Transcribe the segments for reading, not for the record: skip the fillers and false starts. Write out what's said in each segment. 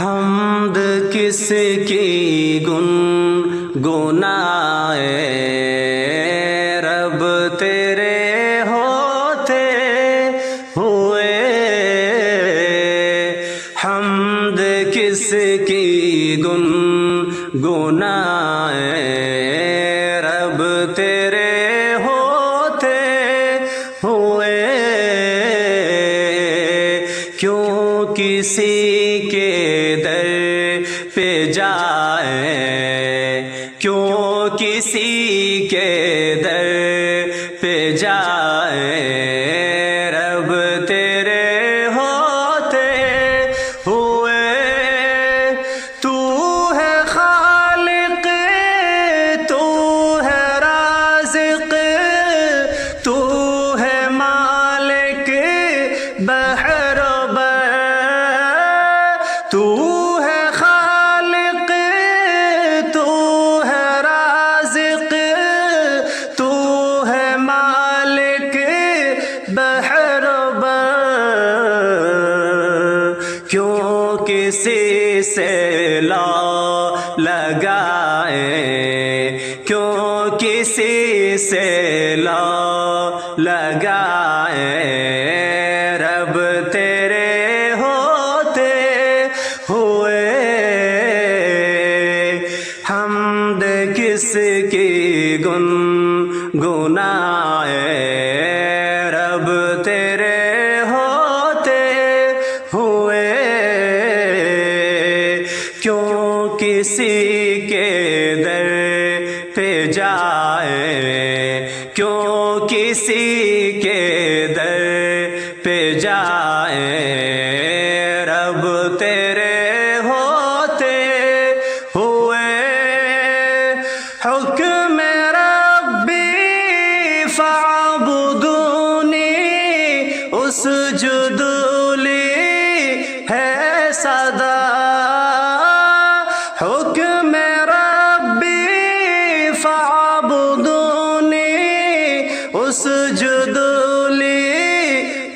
حمد کس کی گنگنائے رب تیرے ہوتے ہوئے، حمد کس کی گنگنائے رب تیرے ہوتے ہوئے، کیوں کسی کے در پہ جائے، کیوں کسی کے در پہ جائے رب تیرے ہوتے ہوئے، تو ہے خالق، تو ہے رازق، تو ہے مالک بحر و بر، تو ہے خالق، تو ہے رازق، تو ہے مالک بحر و بر، کیوں کسی سے لا لگائے، کیوں کسی سے لا لگائے رب تیرے ہوتے ہوئے، حمد کس کی گنگنائے رب تیرے ہوتے ہوئے، کیوں کسی کے در پہ جائے، کیوں کسی کے در پہ جائے رب تیرے ہوتے ہوئے، حکم ربی فاعبدونی اسجدوا لی ہے صدا، حکم ربی فاعبدونی اسجدوا لی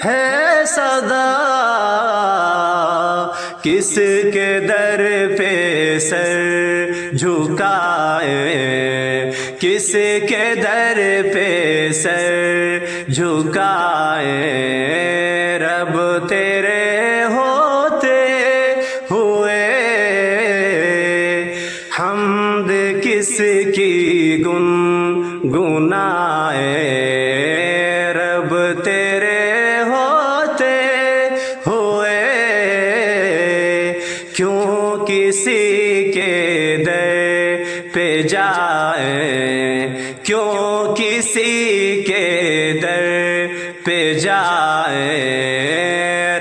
ہے صدا، کس کے در پہ سر جھکائے، کس کے در پہ سر جھکائے رب تیرے ہوتے ہوئے، حمد کس کی گنگنائے رب تیرے ہوتے ہوئے، کیوں کسی کے در پہ جائے، کیوں کسی کے در پہ جائے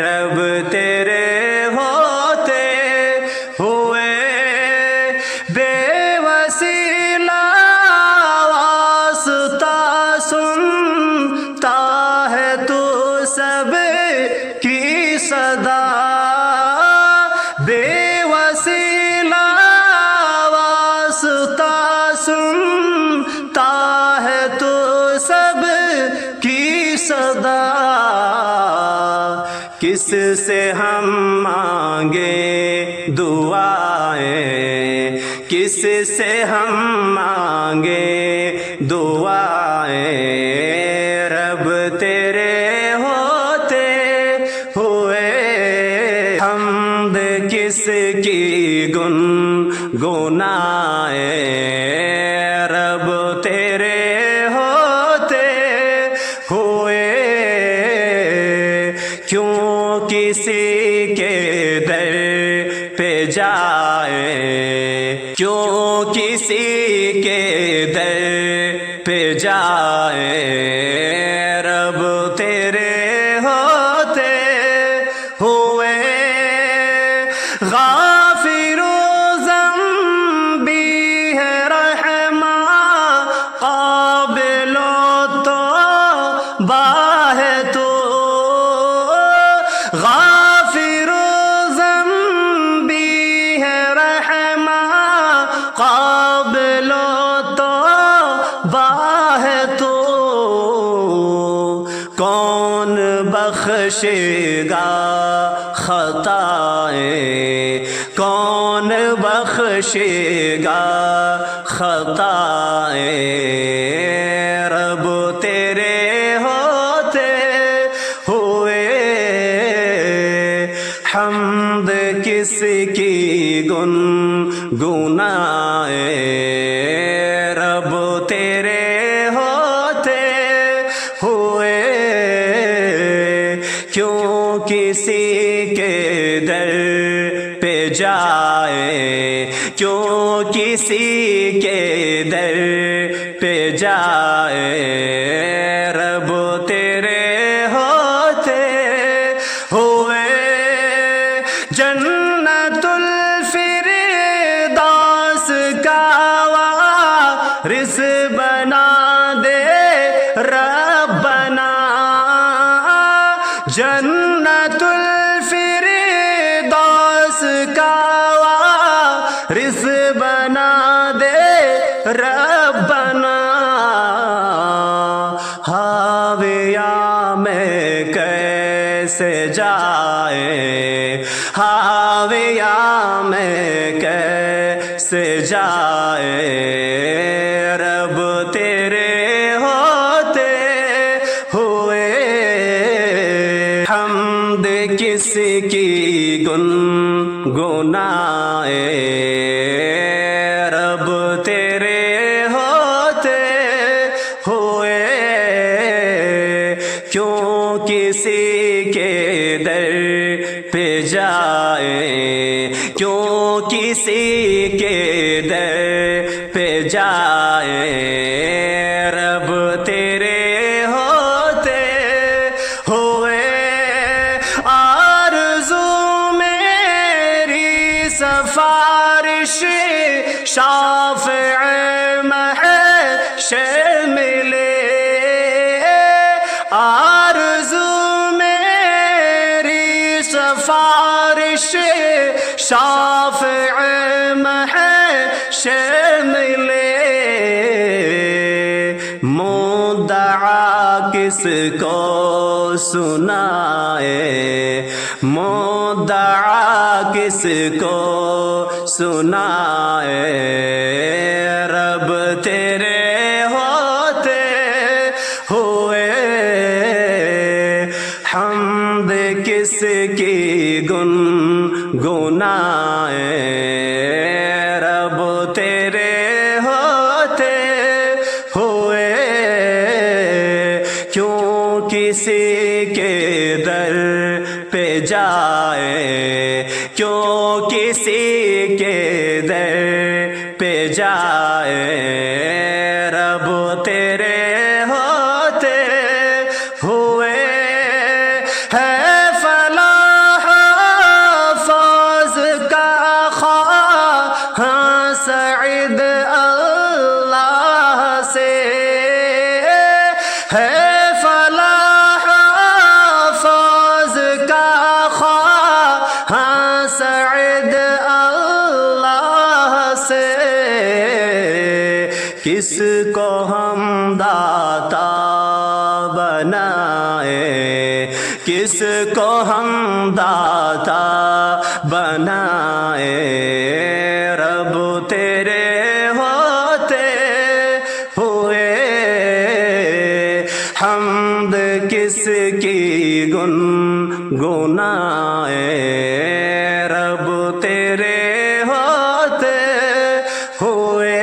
رب تیرے ہوتے ہوئے، بے وسیلہ واسطہ سنتا ہے تو سب کی صدا، بے وسیلہ واسطہ سنتا ہے تو سب کی صدا، کس سے ہم مانگے دعائیں، کس سے ہم مانگے دعائیں رب تیرے ہوتے ہوئے، حمد کس کی گنگنائے رب تیرے ہوتے ہوئے، کیوں کسی کے در پہ جائے، کیوں کسی کے در پہ جائے رب تیرے ہوتے ہوئے، غافر ذنبی ہے رحماں قابل توبہ ہے تو، غافر ذنبی ہے رحماں قابل توبہ ہے تو، کون بخشے گا خطائیں، کون بخشے گا خطائیں رب تیرے ہوتے ہوئے حمد کس کی گنگنائیں رب تیرے ہوتے ہوئے کیوں کسی کے در پہ جائے کیوں کسی کے در پہ جائے رب تیرے ہوتے ہوئے جنت الفردوس کا وارث بنا دے ربنا جنت الفردوس کا وارث بنا دے ربنا ہاویہ میں کیسے جائے ہاویہ میں کیسے جائے رب تیرے ہوتے ہوئے حمد کس کی گنگنائیں رب تیرے ہوتے ہوئے کیوں کسی کے در پہ جائے کیوں کسی کے در پہ جائے رب تیرے ہوتے ہوئے آرزو میری سفارش شافع محشر ملے آرزو میری سفارش شافع محشر ملے مدعا کس کو سنائے مدعا کس کو سنائے رب تیرے ہوتے ہوئے حمد کس کی گنگنائیں رب تیرے ہوتے ہوئے کیوں کسی کے در پہ جائے کیوں کسی کے در پہ جائے رب تیرے ہوتے ہوئے ہے فلاح فوز کا خواہاں سعید اللہ سے ہے فلاح فوز کا خواہاں سعید اللہ سے کس کو ہم داتا بنائے کس کو ہم داتا بنائے رب تیرے ہوتے ہوئے حمد کس کی گنگنائیں رب تیرے ہوتے ہوئے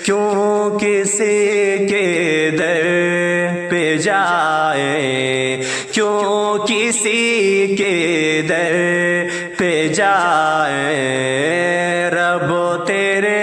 کیوں کسی کے در پہ جائے کیوں کسی کے در پہ جائے رب تیرے